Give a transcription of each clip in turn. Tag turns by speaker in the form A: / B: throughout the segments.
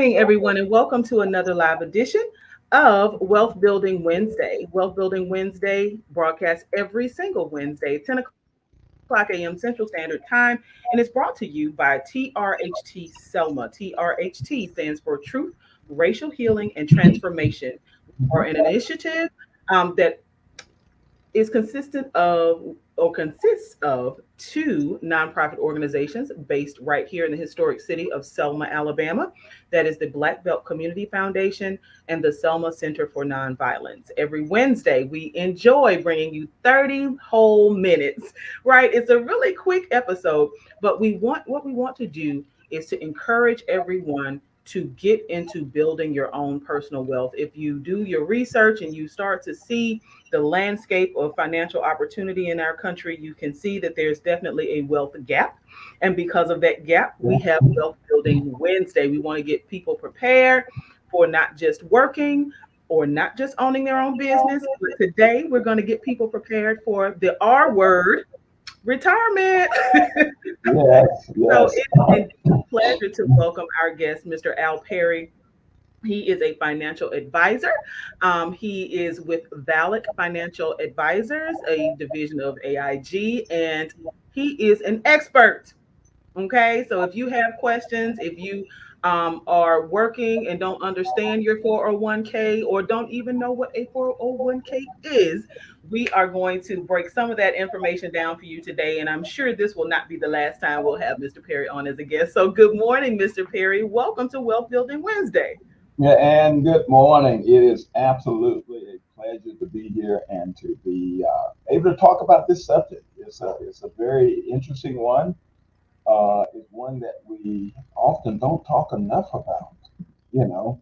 A: morning, everyone, and welcome to another live edition of Wealth Building Wednesday. Wealth Building Wednesday broadcasts every single Wednesday, 10 o'clock a.m. Central Standard Time, and it's brought to you by TRHT Selma. TRHT stands for Truth, Racial Healing, and Transformation. We are an initiative that is consistent of or consists of two nonprofit organizations based right here in the historic city of Selma, Alabama. That is the Black Belt Community Foundation and the Selma Center for Nonviolence. Every Wednesday, we enjoy bringing you 30 whole minutes, right? It's a really quick episode, but what we want to do is to encourage everyone to get into building your own personal wealth. If you do your research and you start to see the landscape of financial opportunity in our country, you can see that there's definitely a wealth gap. And because of that gap, we have Wealth Building Wednesday. We want to get people prepared for not just working or not just owning their own business, but today we're going to get people prepared for the R word, retirement.
B: Yes,
A: So
B: yes.
A: it is indeed a pleasure to welcome our guest, Mr. Al Perry. He is a financial advisor. He is with VALIC Financial Advisors, a division of AIG, and he is an expert. Okay, so if you have questions, if you are working and don't understand your 401k or don't even know what a 401k is, we are going to break some of that information down for you today. And I'm sure this will not be the last time we'll have Mr. Perry on as a guest. So, good morning, Mr. Perry. Welcome to Wealth Building Wednesday.
B: Yeah, and good morning. It is absolutely a pleasure to be here and to be able to talk about this subject. It's a very interesting one. It's one that we often don't talk enough about. You know,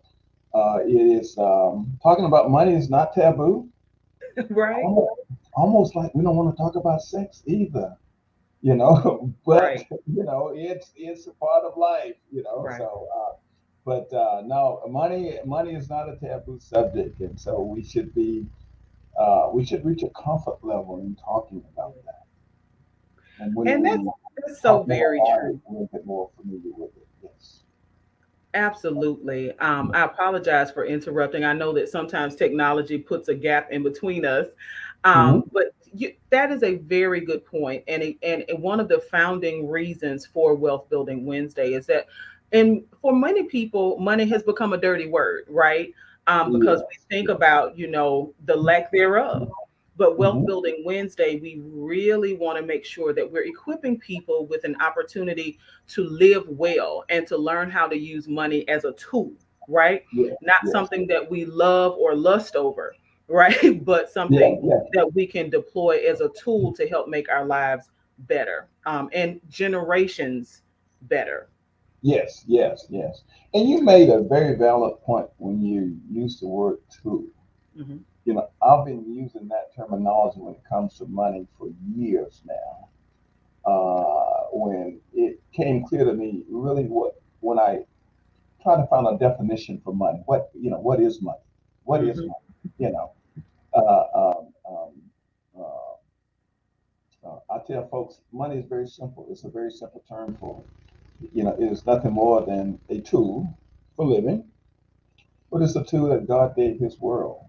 B: it is talking about money is not taboo.
A: Right,
B: Almost like we don't want to talk about sex either. But
A: right,
B: it's a part of life.
A: right.
B: But no, money is not a taboo subject, and so we should reach a comfort level in talking about that. And when
A: And
B: we
A: that's so
B: talk more
A: very
B: about it,
A: true.
B: we'll get more familiar with it. Yes.
A: Absolutely. I apologize for interrupting. I know that sometimes technology puts a gap in between us,
B: Hmm.
A: but that is a very good point. And one of the founding reasons for Wealth Building Wednesday is that, and for many people, money has become a dirty word, right? Because we
B: Yes.
A: think about, the lack thereof. But Wealth
B: Hmm.
A: Building Wednesday, we really want to make sure that we're equipping people with an opportunity to live well and to learn how to use money as a tool, right?
B: Yes.
A: Not
B: Yes.
A: something that we love or lust over, right? But
B: Yeah.
A: something
B: Yeah.
A: that we can deploy as a tool to help make our lives better, and generations better.
B: Yes. Yes. Yes. And you made a very valid point when you used the word tool.
A: Hmm.
B: I've been using that terminology when it comes to money for years now. When it came clear to me, really, when I try to find a definition for money, what is money? What is
A: Hmm.
B: money? You know, uh, um, um, I tell folks, money is very simple. It's a very simple term for, it is nothing more than a tool for living, but it's a tool that God gave His world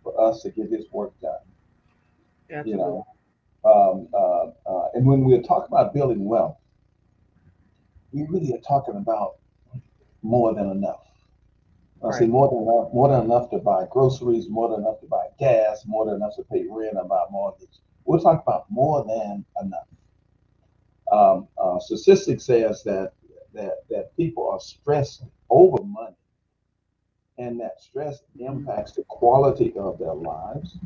B: for us to get His work done. You
A: Absolutely.
B: know, and when we're talking about building wealth, we really are talking about more than enough. I say
A: Right.
B: more than enough to buy groceries, more than enough to buy gas, more than enough to pay rent and buy mortgage. We're talking about more than enough. Statistics says that people are stressed over money, and that stress
A: Mhm.
B: impacts the quality of their lives,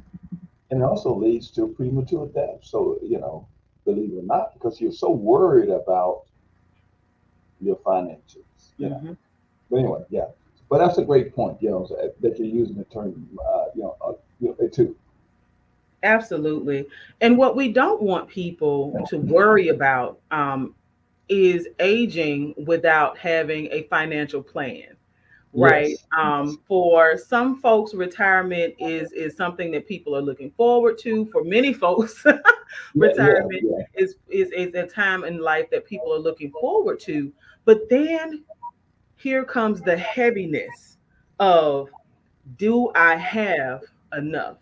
B: and it also leads to premature death. So believe it or not, because you're so worried about your finances.
A: Mhm.
B: But anyway, yeah. But that's a great point, that you're using the term, too.
A: Absolutely. And what we don't want people to worry about is aging without having a financial plan, right?
B: Yes, yes,
A: For some folks, retirement is something that people are looking forward to. For many folks,
B: yeah, yeah,
A: retirement
B: yeah.
A: is a time in life that people are looking forward to. But then here comes the heaviness of, do I have enough?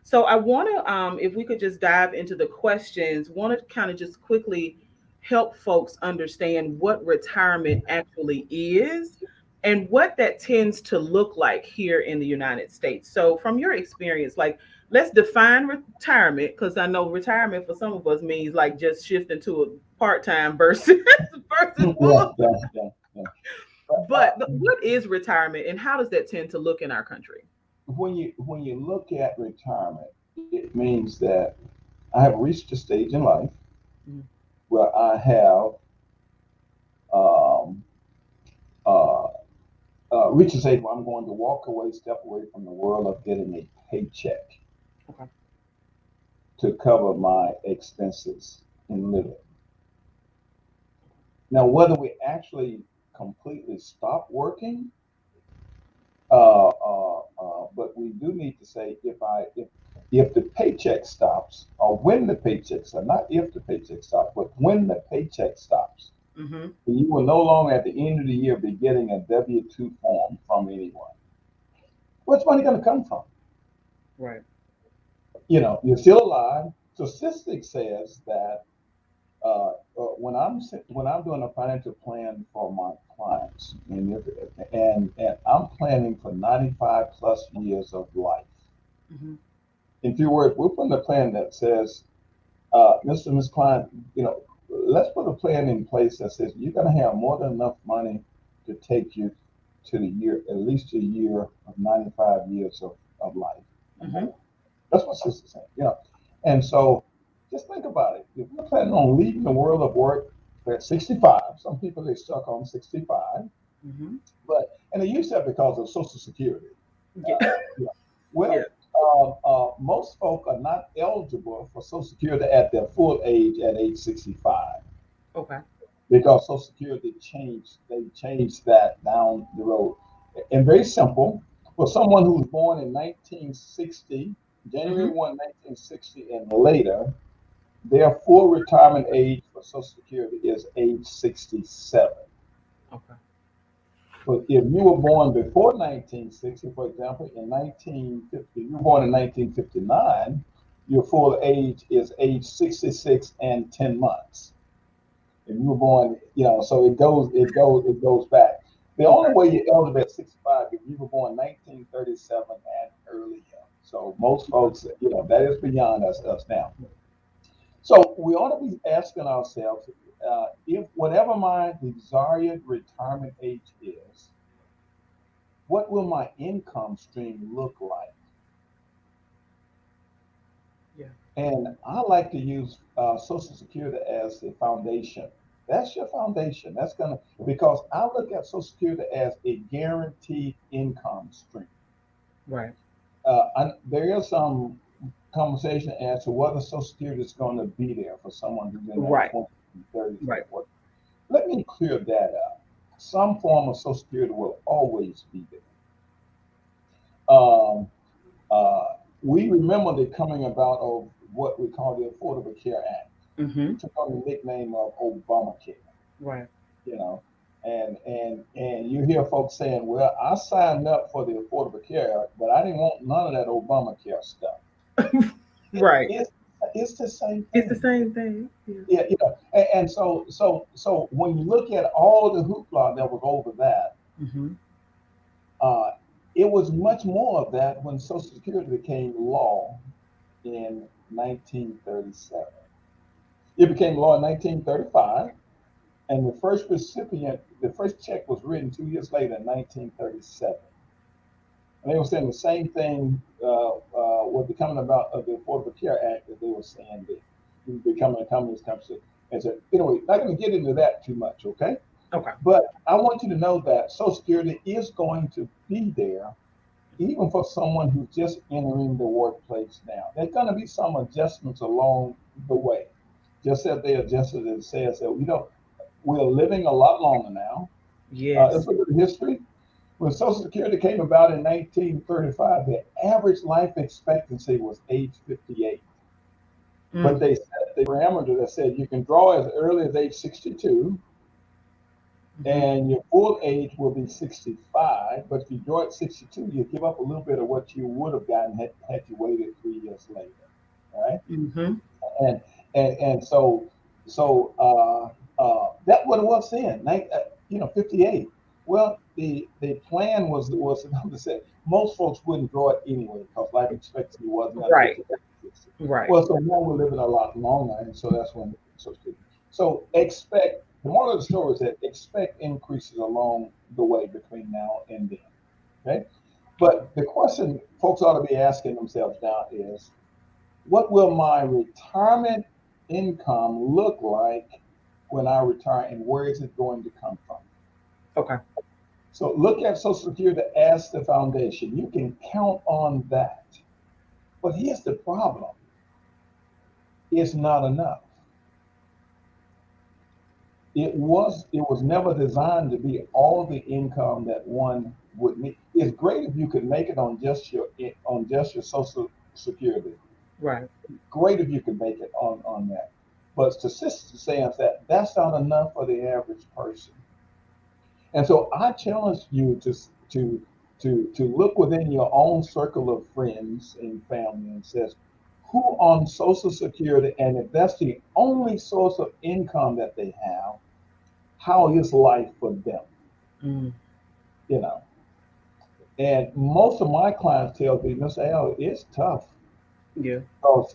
A: So I want to, if we could just dive into the questions, want to kind of just quickly help folks understand what retirement actually is and what that tends to look like here in the United States. So from your experience, like, let's define retirement, because I know retirement for some of us means like just shifting to a part-time versus versus
B: Yeah,
A: full.
B: yeah, yeah, yeah.
A: But what is retirement and how does that tend to look in our country?
B: When you look at retirement, it means that I have reached a stage in life
A: Mhm.
B: where I have um, uh, reached a stage where I'm going to walk away, step away from the world of getting a paycheck
A: Okay.
B: to cover my expenses in living. Now, whether we actually completely stop working, but we do need to say if the paycheck stops, or when the paycheck stops, not if the paycheck stops, but when the paycheck stops,
A: Mm-hmm.
B: you will no longer at the end of the year be getting a W-2 form from anyone. Where's money going to come from?
A: Right.
B: You're still alive. So statistics says that when I'm doing a financial plan for my clients, and I'm planning for 95 plus years of life.
A: Mm-hmm.
B: In few words, we're putting a plan that says, Mr. and Ms. Klein, let's put a plan in place that says you're going to have more than enough money to take you to the year, at least a year of 95 years of life or
A: Mm-hmm.
B: more. That's what sister's saying. And so just think about it. If we're planning on leaving the world of work at 65, some people they stuck on 65,
A: Mm-hmm.
B: and they use that because of Social Security.
A: Yeah.
B: Yeah.
A: Yeah.
B: Well, most folk are not eligible for Social Security at their full age at age 65
A: Okay.
B: because Social Security changed. They changed that down the road. And very simple. For someone who was born in 1960,
A: Mm-hmm.
B: January 1, 1960, and later, their full retirement age for Social Security is age 67.
A: Okay.
B: But if you were born before 1960, for example, in 1950, you were born in 1959, your full age is age 66 and 10 months. If you were born, so it goes back. The
A: Okay.
B: only way you're eligible at 65 if you were born 1937 and earlier. So most folks, that is beyond us now. So we ought to be asking ourselves, if whatever my desired retirement age is, what will my income stream look like?
A: Yeah.
B: And I like to use Social Security as the foundation. That's your foundation. That's gonna because I look at Social Security as a guaranteed income stream.
A: Right.
B: There is some conversation as to whether Social Security is going to be there for someone who's in their
A: Right.
B: 20s and 30s and
A: Right.
B: 40s. Let me clear that up. Some form of Social Security will always be there. Um, uh, we remember the coming about of what we call the Affordable Care Act.
A: Mm-hmm.
B: It took on the nickname of Obamacare,
A: Right.
B: you know. And you hear folks saying, "Well, I signed up for the Affordable Care Act, but I didn't want none of that Obamacare stuff." It,
A: Right.
B: it's the same
A: It's the
B: thing.
A: same thing. Yeah.
B: Yeah, and so when you look at all the hoopla that was over that,
A: Mm-hmm.
B: uh, it was much more of that when Social Security became law in 1937. It became law in 1935, and the first check was written 2 years later in 1937. And they were saying the same thing was becoming about of the Affordable Care Act that they were saying that it was becoming a communist country. And so, anyway, not going to get into that too much, okay?
A: Okay.
B: But I want you to know that Social Security is going to be there even for someone who's just entering the workplace now. There's going to be some adjustments along the way. Just as they adjusted it says that we're living a lot longer now. Let's
A: Yes.
B: look at the history. When Social Security came about in 1935, the average life expectancy was age 58. But
A: Mm.
B: they set the parameter that said you can draw as early as age 62,
A: Mm-hmm.
B: And your full age will be 65. But if you draw at 62, you give up a little bit of what you would have gotten had you waited 3 years later. All right.
A: Mm-hmm.
B: And and so that's what it was then. 58. Well, the plan was to say most folks wouldn't draw it anyway because life expectancy wasn't going to get
A: Right.
B: to 60.
A: Right.
B: Well, so now we're living a lot longer, and so that's when so so expect the moral of the story is that expect increases along the way between now and then. Okay, but the question folks ought to be asking themselves now is what will my retirement income look like when I retire, and where is it going to come from?
A: Okay.
B: So look at Social Security as the foundation. You can count on that. But here's the problem: it's not enough. It was never designed to be all the income that one would need. It's great if you could make it on just your Social Security.
A: Right.
B: Great if you could make it on that. But statistics say that that's not enough for the average person. And so I challenge you to look within your own circle of friends and family and says, who on Social Security, and if that's the only source of income that they have, how is life for them?
A: Mm.
B: You know. And most of my clients tell me, Mr. Al, it's tough
A: Yeah.
B: because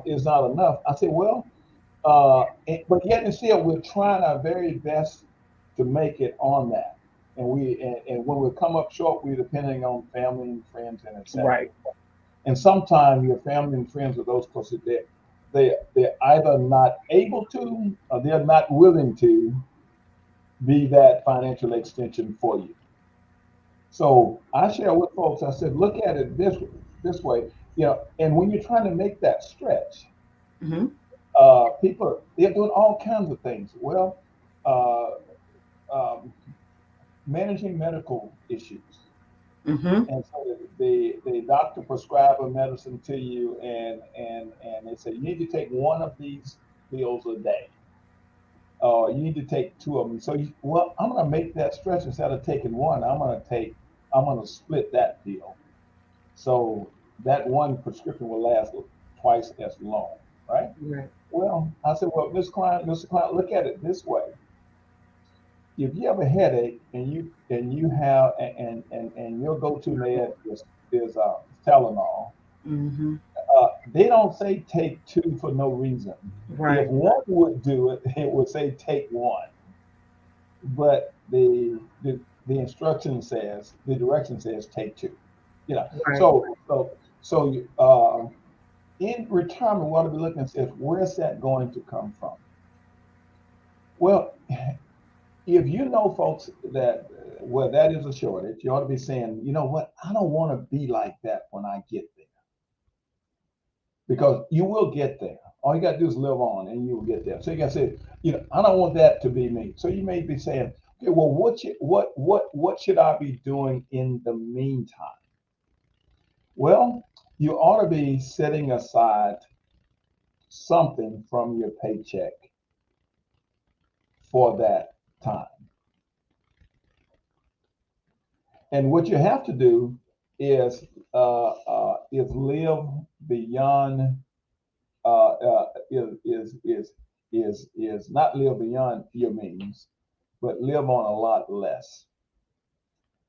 B: it's not enough. I say, well, but yet and still, we're trying our very best to make it on that. And when we come up short, we're depending on family and friends and etc.
A: Right.
B: And sometimes your family and friends are those close to death. They're either not able to or they're not willing to be that financial extension for you. So I share with folks. I said, look at it this way, And when you're trying to make that stretch,
A: Mm-hmm.
B: people they're doing all kinds of things. Well, uh, um, managing medical issues,
A: Mm-hmm.
B: and so the doctor prescribe a medicine to you, and they say you need to take one of these pills a day, or you need to take two of them. So well, I'm going to make that stretch instead of taking one. I'm going to split that pill, so that one prescription will last twice as long, right?
A: Right.
B: Well, I said, well, Mr. Client, look at it this way. If you have a headache and you have and your go-to med is Tylenol,
A: Mm-hmm.
B: they don't say take two for no reason. If
A: Right.
B: one would do it, it would say take one. But the direction says take two.
A: Right.
B: So in retirement, we ought to be looking and says, where's that going to come from? Well, if you know folks that well that is a shortage, you ought to be saying, you know what, I don't want to be like that when I get there, because you will get there. All you got to do is live on, and you will get there. So you got to say, I don't want that to be me. So you may be saying, okay, well, what should I be doing in the meantime? Well, you ought to be setting aside something from your paycheck for that time. And what you have to do is live beyond is not live beyond your means, but live on a lot less.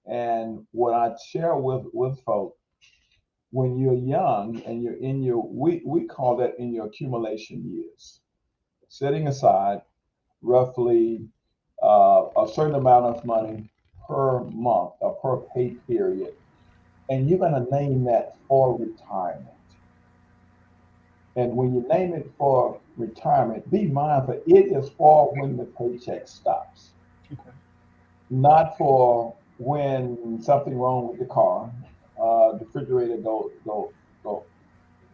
B: And what I share with folks, when you're young and you're in your we call that in your accumulation years, setting aside roughly a certain amount of money per month or per pay period, and you're going to name that for retirement. And when you name it for retirement, be mindful it is for when the paycheck stops,
A: Okay.
B: not for when something wrong with the car, the refrigerator go,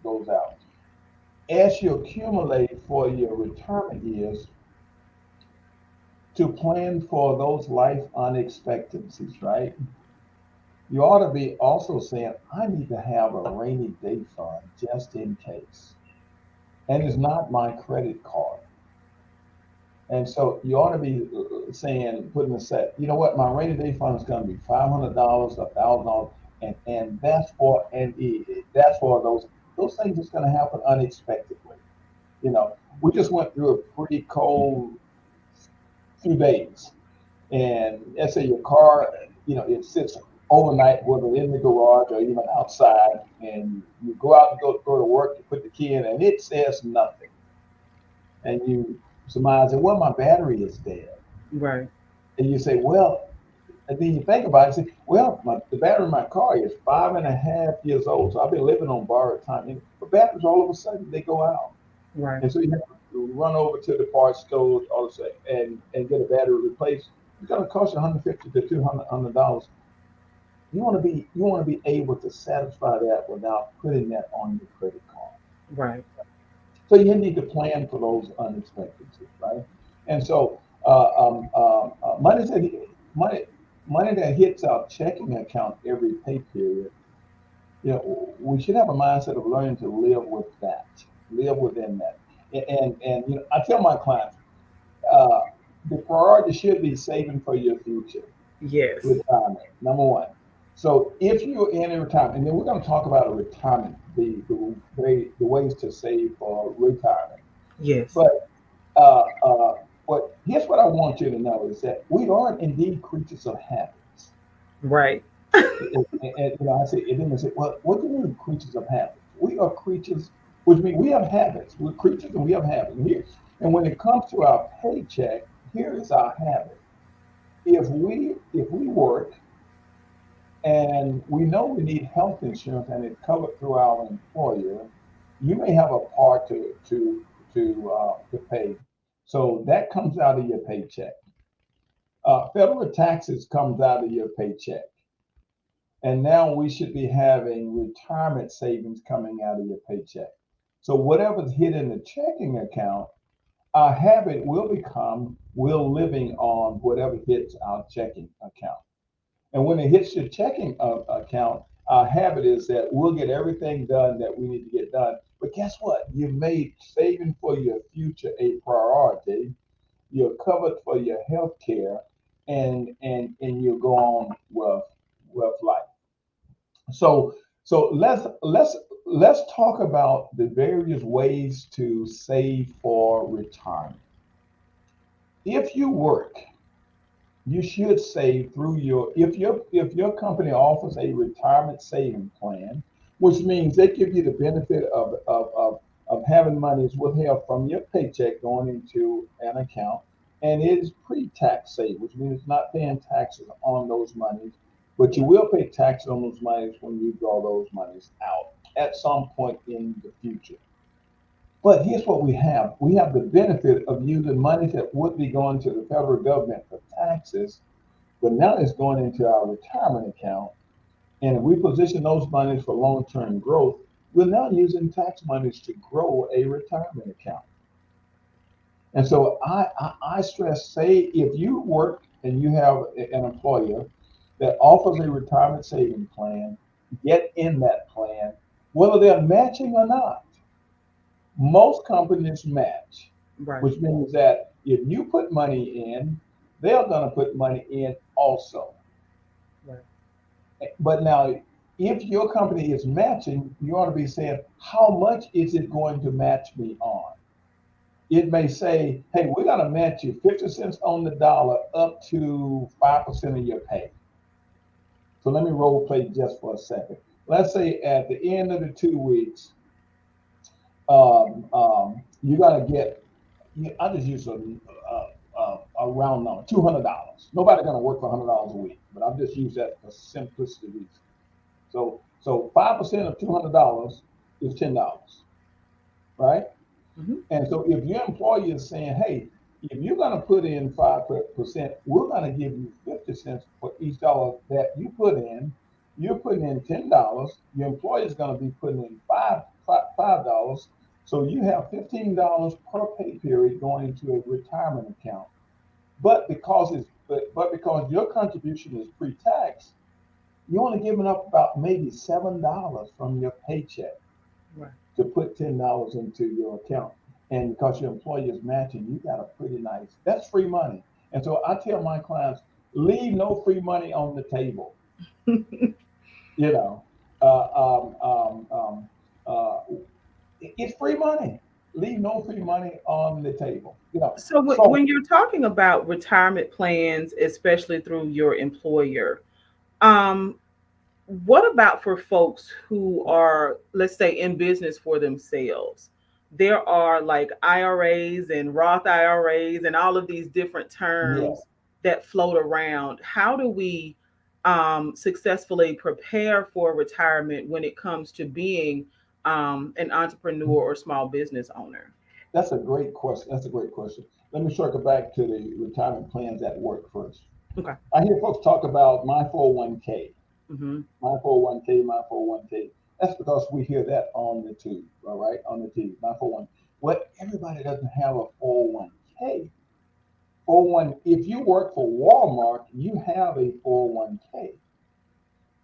B: goes out. As you accumulate for your retirement years, to plan for those life unexpectancies, right? You ought to be also saying, I need to have a rainy day fund just in case. And it's not my credit card. And so you ought to be saying, putting a set, you know what, my rainy day fund is going to be $500, $1,000, and that's for those things that's going to happen unexpectedly. You know, we just went through a pretty cold few days, and let's say your car, it sits overnight, whether in the garage or even outside, and you go out and go to work, you put the key in, and it says nothing, and you surmise that, well, my battery is dead,
A: Right.
B: and you say, well, and then you think about it and say, well, the battery in my car is 5.5 years old, so I've been living on borrowed time. And the batteries all of a sudden they go out,
A: Right.
B: and so you have to run over to the parts store all of a sudden and get a battery replaced. It's going to cost you 150 to $200. You want to be able to satisfy that without putting that on your credit card.
A: Right.
B: So you need to plan for those unexpected, right? And so money money that hits our checking account every pay period, we should have a mindset of learning to live with that, live within that. And I tell my clients, uh, the priority should be saving for your future
A: Yes.
B: retirement. Number one. So if you're in a retirement, and then we're going to talk about a retirement, the ways to save for retirement.
A: Yes.
B: But uh, uh, here's what I want you to know is that we are indeed creatures of habits.
A: Right.
B: I say, and then they say, well, what do you mean creatures of habits? We are creatures, which means we have habits. We're creatures and we have habits. And when it comes to our paycheck, here is our habit. If we work and we know we need health insurance and it's covered through our employer, you may have a part to pay. So that comes out of your paycheck. Federal taxes comes out of your paycheck. And now we should be having retirement savings coming out of your paycheck. So whatever's hit in the checking account, our habit will become we're living on whatever hits our checking account. And when it hits your checking account, our habit is that we'll get everything done that we need to get done. But guess what? You've made saving for your future a priority. You're covered for your health care, and you go on with life. So let's talk about the various ways to save for retirement. If you work, you should save through if your company offers a retirement saving plan, which means they give you the benefit of having monies withheld from your paycheck going into an account, and it is pre-tax saved, which means it's not paying taxes on those monies, but you will pay taxes on those monies when you draw those monies out at some point in the future. But here's what we have. We have the benefit of using money that would be going to the federal government for taxes, but now it's going into our retirement account. And if we position those monies for long-term growth, we're now using tax monies to grow a retirement account. And so I stress, say if you work and you have an employer that offers a retirement saving plan, get in that plan, whether they're matching or not. Most companies match,
A: Right.
B: which means that if you put money in, they're going to put money in also.
A: Right.
B: But now, if your company is matching, you ought to be saying, how much is it going to match me on? It may say, hey, we're going to match you 50 cents on the dollar up to 5% of your pay. So let me role play just for a second. Let's say at the end of the 2 weeks, you're going to get, I just use a round number, $200. Nobody's going to work for $100 a week, but I'll just use that for simplicity reasons. So 5% of $200 is $10, right?
A: Hmm.
B: And so if your employer is saying, hey, if you're going to put in 5%, we're going to give you 50 cents for each dollar that you put in. You're putting in $10. Your employer is going to be putting in $5. So you have $15 per pay period going into a retirement account. But because your contribution is pre-tax, you're only giving up about maybe $7 from your paycheck
A: Right.
B: to put $10 into your account. and because your employer is matching, you got a pretty nice. That's free money. And so I tell my clients, leave no free money on the table. You know, uh, um, um, um, uh, it's free money. Leave no free money on the table. You know,
A: So
B: so
A: when you're talking about retirement plans, especially through your employer, um, what about for folks who are, let's say, in business for themselves? There are like IRAs and Roth IRAs and all of these different
B: yeah,
A: terms that float around. How do we successfully prepare for retirement when it comes to being an entrepreneur or small business owner?
B: that's a great question. That's a great question. Let me circle back to the retirement plans at work first.
A: Okay.
B: I hear folks talk about my 401k,
A: Hmm.
B: my 401k, my 401k. That's because we hear that on the tube, all right, on the TV, my 401. Well, everybody doesn't have a 401k. 401, if you work for Walmart, you have a 401k.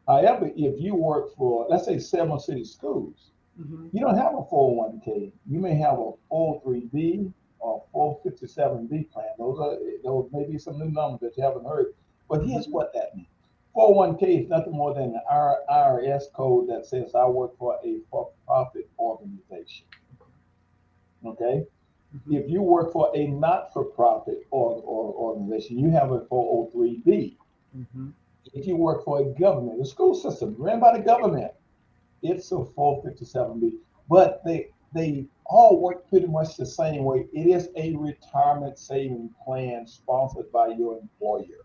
B: However, if you work for, let's say, Several City Schools,
A: Hmm.
B: you don't have a 401k. You may have a 403b or 457b plan. Those may be some new numbers that you haven't heard. But here's
A: Hmm.
B: what that means. 401k is nothing more than an IRS code that says I work for a for-profit organization. Okay?
A: Hmm.
B: If you work for a not-for-profit or organization, you have a 403b.
A: Hmm.
B: If you work for a government, a school system ran by the government, it's a 457B, but they all work pretty much the same way. It is a retirement saving plan sponsored by your employer,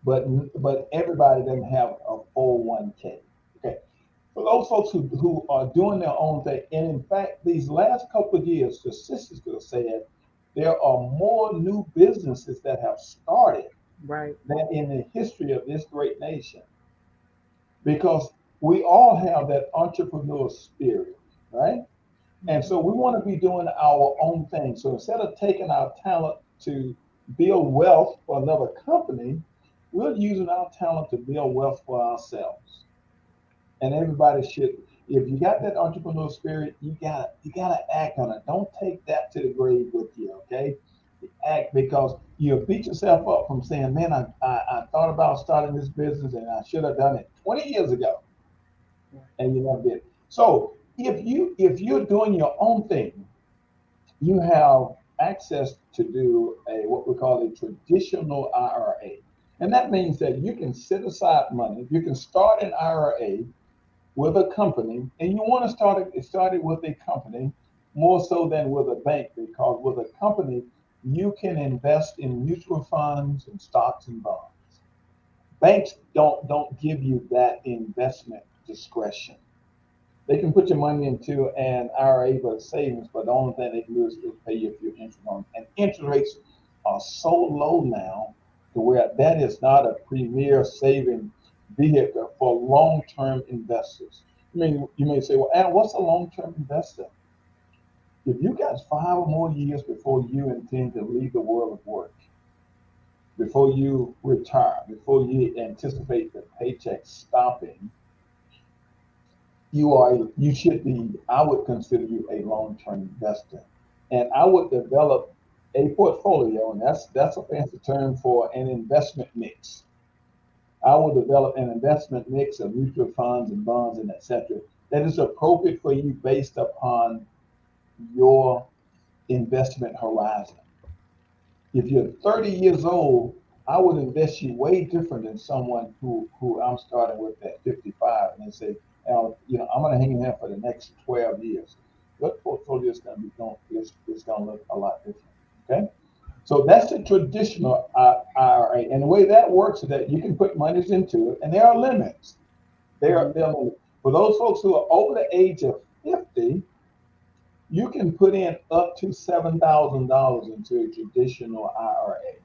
B: but everybody doesn't have a 401k. Okay, for those folks who are doing their own thing, and in fact, these last couple of years, the statistics have said there are more new businesses that have started
A: Right.
B: than in the history of this great nation, because we all have that entrepreneurial spirit, right? And
A: Hmm.
B: so we want to be doing our own thing. So instead of taking our talent to build wealth for another company, we're using our talent to build wealth for ourselves. And everybody should, if you got that entrepreneurial spirit, you gotta act on it. Don't take that to the grave with you, okay? Act, because you'll beat yourself up from saying, man, I thought about starting this business and I should have done it 20 years ago, and you never did. So if you're doing your own thing, you have access to do a what we call a traditional IRA. And that means that you can set aside money, you can start an IRA with a company, and you want to start it with a company more so than with a bank, because with a company you can invest in mutual funds and stocks and bonds. Banks don't give you that investment discretion. They can put your money into an IRA but savings, but the only thing they can do is pay you a few interest on. And interest rates are so low now to where that is not a premier saving vehicle for long-term investors. You may say, well, Al, what's a long-term investor? If you got 5 or more years before you intend to leave the world of work, before you retire, before you anticipate the paycheck stopping, you should be, I would consider you a long-term investor. And I would develop a portfolio, and that's a fancy term for an investment mix. I will develop an investment mix of mutual funds and bonds and etc. that is appropriate for you based upon your investment horizon. If you're 30 years old, I would invest you way different than someone who I'm starting with at 55, and they say, "Al, I'm going to hang in here for the next 12 years." Your portfolio is going to be going is going to look a lot different. Okay, so that's the traditional IRA, and the way that works is that you can put monies into it, and there are limits. There are limits for those folks who are over the age of 50. You can put in up to $7,000 into a traditional IRA.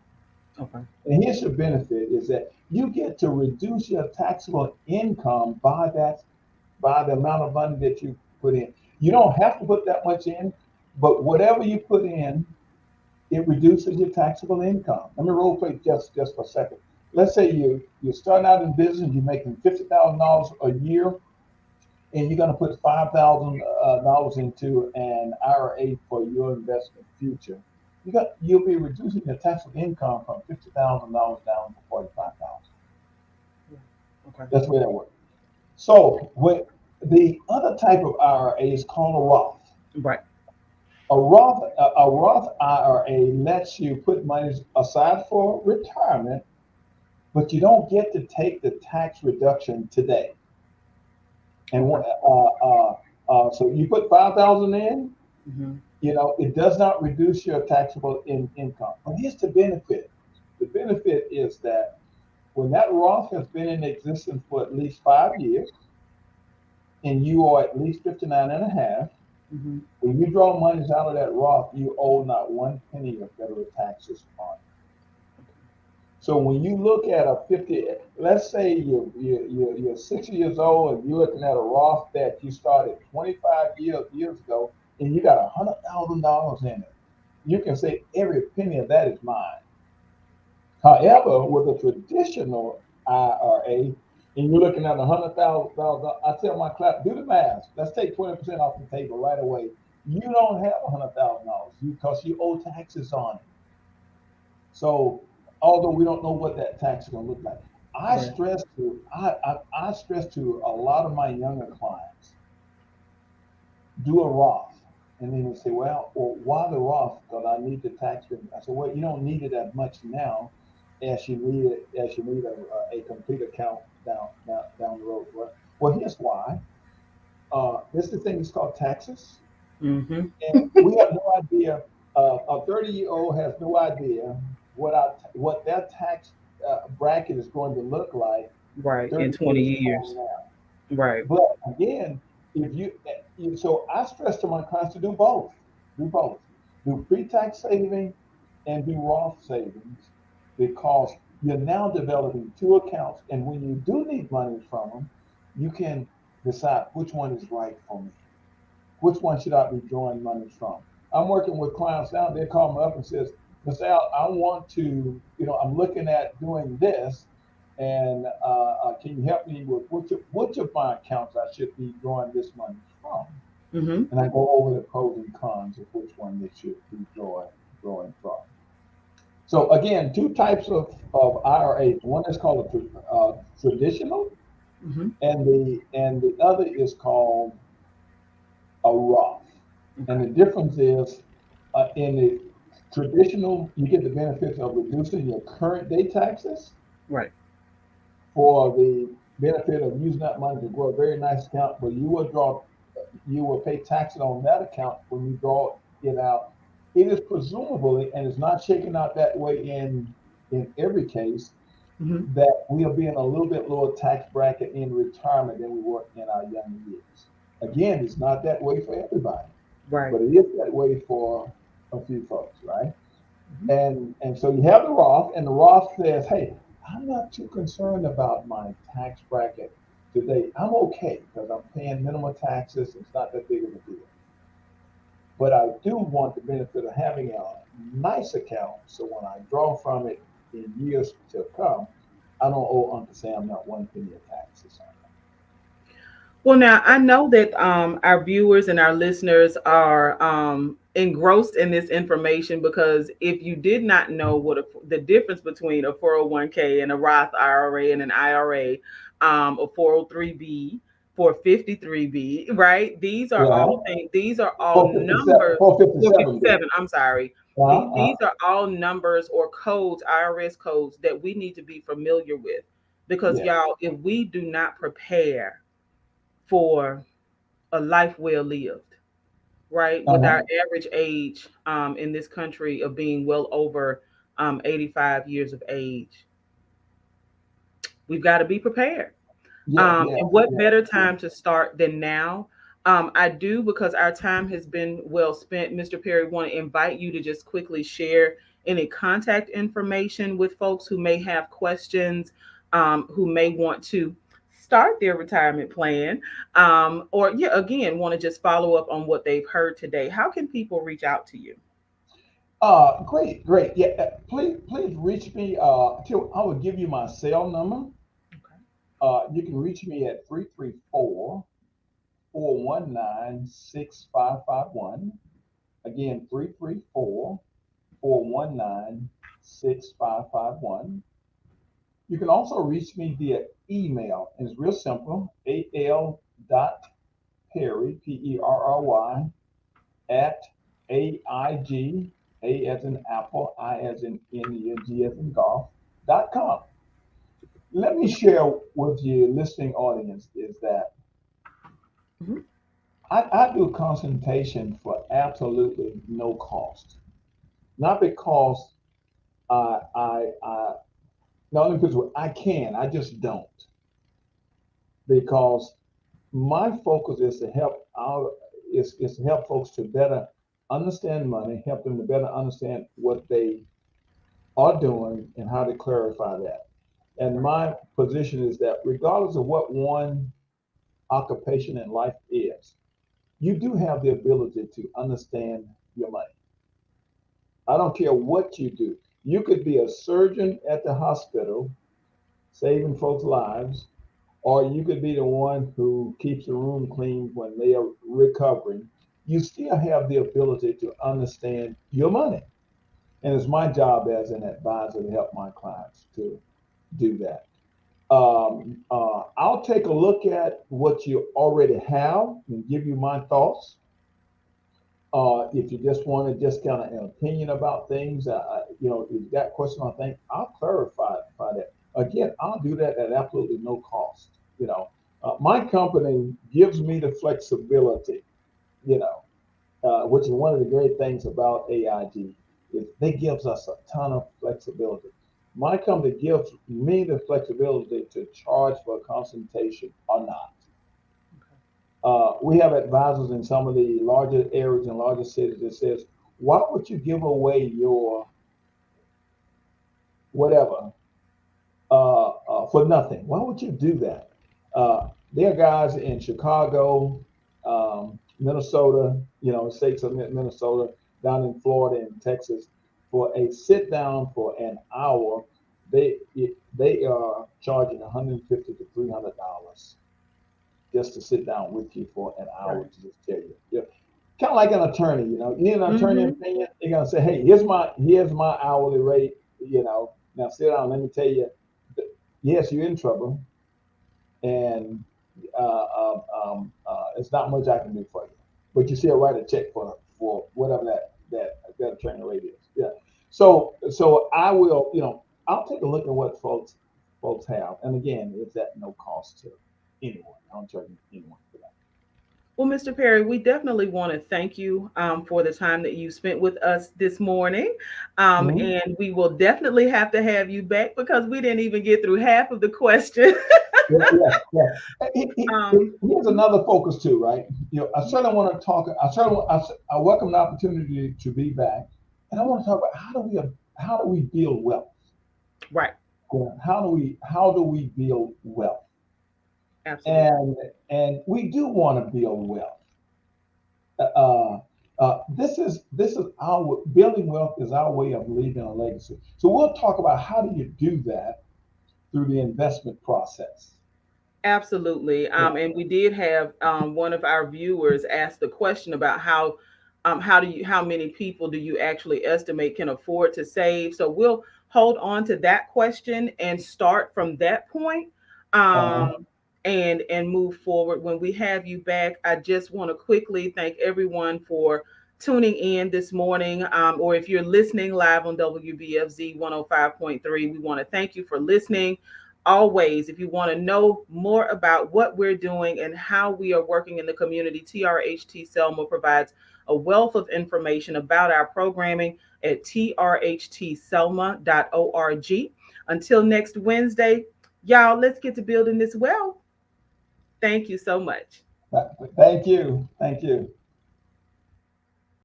A: Okay.
B: And here's your benefit is that you get to reduce your taxable income by the amount of money that you put in. You don't have to put that much in, but whatever you put in, it reduces your taxable income. Let me role play just for a second. Let's say you're starting out in business, you're making $50,000 a year. and you're going to put $5,000 into an IRA for your investment future, you'll be reducing your taxable income from $50,000 down to 45,000.
A: Okay.
B: That's the way that works. So the other type of IRA is called a Roth.
A: Right.
B: A Roth IRA lets you put money aside for retirement, but you don't get to take the tax reduction today. And
A: Okay.
B: so you put 5,000 in,
A: Hmm.
B: it does not reduce your taxable income. But here's the benefit. The benefit is that when that Roth has been in existence for at least 5 years, and you are at least 59 and a half,
A: Hmm.
B: when you draw monies out of that Roth, you owe not one penny of federal taxes on it. So when you look at a 50, let's say you're 60 years old and you're looking at a Roth that you started 25 years ago, and you got $100,000 in it, you can say every penny of that is mine. However, with a traditional IRA, and you're looking at $100,000, I tell my class, do the math. Let's take 20% off the table right away. You don't have $100,000 because you owe taxes on it. So although we don't know what that tax is going to look like, I
A: Right.
B: stress to I stress to a lot of my younger clients, do a Roth. And then they say, well, why the Roth? Because I need the tax benefit. I said, well, you don't need it as much now as you need a complete account down the road. Well, here's why. This is the thing that's called taxes,
A: Hmm.
B: and we have no idea. A 30-year-old has no idea what that tax bracket is going to look like
A: Right. In
B: 30
A: 20
B: years from
A: years.
B: now.
A: Right.
B: But again, if so I stress to my clients to do both. Do both. Do pre-tax saving and do Roth savings because you're now developing two accounts, and when you do need money from them, you can decide which one is right for me. Which one should I be drawing money from? I'm working with clients now. They call me up and says, "Mr. Al, I want to, I'm looking at doing this, and can you help me with which of my accounts I should be drawing this money from?"
A: Hmm.
B: And I go over the pros and cons of which one they should be drawing from. So again, two types of IRAs. One is called traditional,
A: Hmm.
B: and the other is called a Roth. And
A: Okay.
B: the difference is in the traditional, you get the benefits of reducing your current day taxes
A: Right.
B: for the benefit of using that money to grow a very nice account, but you will pay taxes on that account when you draw it out. It is presumably, and it's not shaken out that way in every case,
A: Hmm.
B: that we'll be in a little bit lower tax bracket in retirement than we were in our younger years. Again, it's not that way for everybody,
A: Right.
B: but it is that way for a few folks, right?
A: Hmm.
B: And so you have the Roth, and the Roth says, "Hey, I'm not too concerned about my tax bracket today. I'm okay because I'm paying minimum taxes. It's not that big of a deal. But I do want the benefit of having a nice account, so when I draw from it in years to come, I don't owe Uncle Sam not one penny of taxes on
A: Well, now I know that our viewers and our listeners are engrossed in this information because if you did not know the difference between a 401k and a Roth IRA and an IRA, a 403b, 453b, right? These
B: it.
A: are
B: Yeah,
A: all things. These are all
B: 457,
A: numbers.
B: 457 B.
A: 457. I'm sorry. These are all numbers or codes, IRS codes that we need to be familiar with because
B: Yes.
A: y'all, if we do not prepare for a life well lived, right? With our
B: Uh-huh.
A: average age in this country of being well over 85 years of age, we've got to be prepared.
B: Yeah, yeah,
A: And what
B: yeah,
A: better
B: yeah.
A: time to start than now? I do, because our time has been well spent. Mr. Perry, want to invite you to just quickly share any contact information with folks who may have questions, who may want to start their retirement plan, or yeah, again, want to just follow up on what they've heard today. How can people reach out to you?
B: Great, great. Yeah, please reach me. I will give you my cell number.
A: Okay.
B: You can reach me at 334-888-5828. 334-419-6551. Again, 334-419-6551. You can also reach me via email. It's real simple, al.perry, Perry, at AIG, A as in Apple, I as in India, G as in golf.com. Let me share with you, listening audience, is that
A: Mhm.
B: I do consultation for absolutely no cost. Not because I not only because I can, I just don't. Because my focus is to help is to help folks to better understand money, help them to better understand what they are doing and how to clarify that. And
A: Right.
B: my position is that regardless of what one occupation in life is, you do have the ability to understand your money. I don't care what you do. You could be a surgeon at the hospital saving folks' lives, or you could be the one who keeps the room clean when they are recovering. You still have the ability to understand your money. And it's my job as an advisor to help my clients to do that. I'll take a look at what you already have and give you my thoughts. If you just want to just kind of an opinion about things, if you got questions on things, I'll clarify that. Again, I'll do that at absolutely no cost. My company gives me the flexibility. You know, which is one of the great things about AIG is they gives us a ton of flexibility. My company gives me the flexibility to charge for a consultation or not. We have advisors in some of the larger areas and larger cities that says, why would you give away your whatever for nothing? Why would you do that? There are guys in Chicago, Minnesota, states of Minnesota, down in Florida and Texas, for a sit down for an hour, they are charging $150 to $300 just to sit down with you for an hour
A: Right.
B: to just tell you. Kind of like an attorney, you need an attorney
A: Mm-hmm.
B: opinion. They're gonna say, hey, here's my hourly rate. Now sit down. Let me tell you, yes, you're in trouble, and it's not much I can do for you, but you still write a check for whatever that attorney rate is. Yeah. So I will, I'll take a look at what folks have, and again, it's at no cost to anyone. I don't charge anyone for that.
A: Well, Mr. Perry, we definitely want to thank you for the time that you spent with us this morning.
B: Mhm.
A: And we will definitely have to have you back because we didn't even get through half of the question.
B: Yeah, yeah, yeah. Here's
A: Mhm.
B: another focus too, right? I certainly want to talk. I welcome the opportunity to be back, and I want to talk about how do we build wealth?
A: Right.
B: Yeah, how do we build wealth?
A: Absolutely.
B: And we do want to build wealth. This is our building wealth is our way of leaving a legacy. So we'll talk about how do you do that through the investment process.
A: Absolutely.
B: Yeah.
A: And we did have one of our viewers ask the question about how many people do you actually estimate can afford to save? So we'll hold on to that question and start from that point,
B: Uh-huh.
A: and move forward. When we have you back, I just want to quickly thank everyone for tuning in this morning, or if you're listening live on WBFZ 105.3, we want to thank you for listening. Always, if you want to know more about what we're doing and how we are working in the community, TRHT Selma provides a wealth of information about our programming at trhtselma.org. Until next Wednesday, y'all, let's get to building this wealth. Thank you so much.
B: Thank you. Thank you.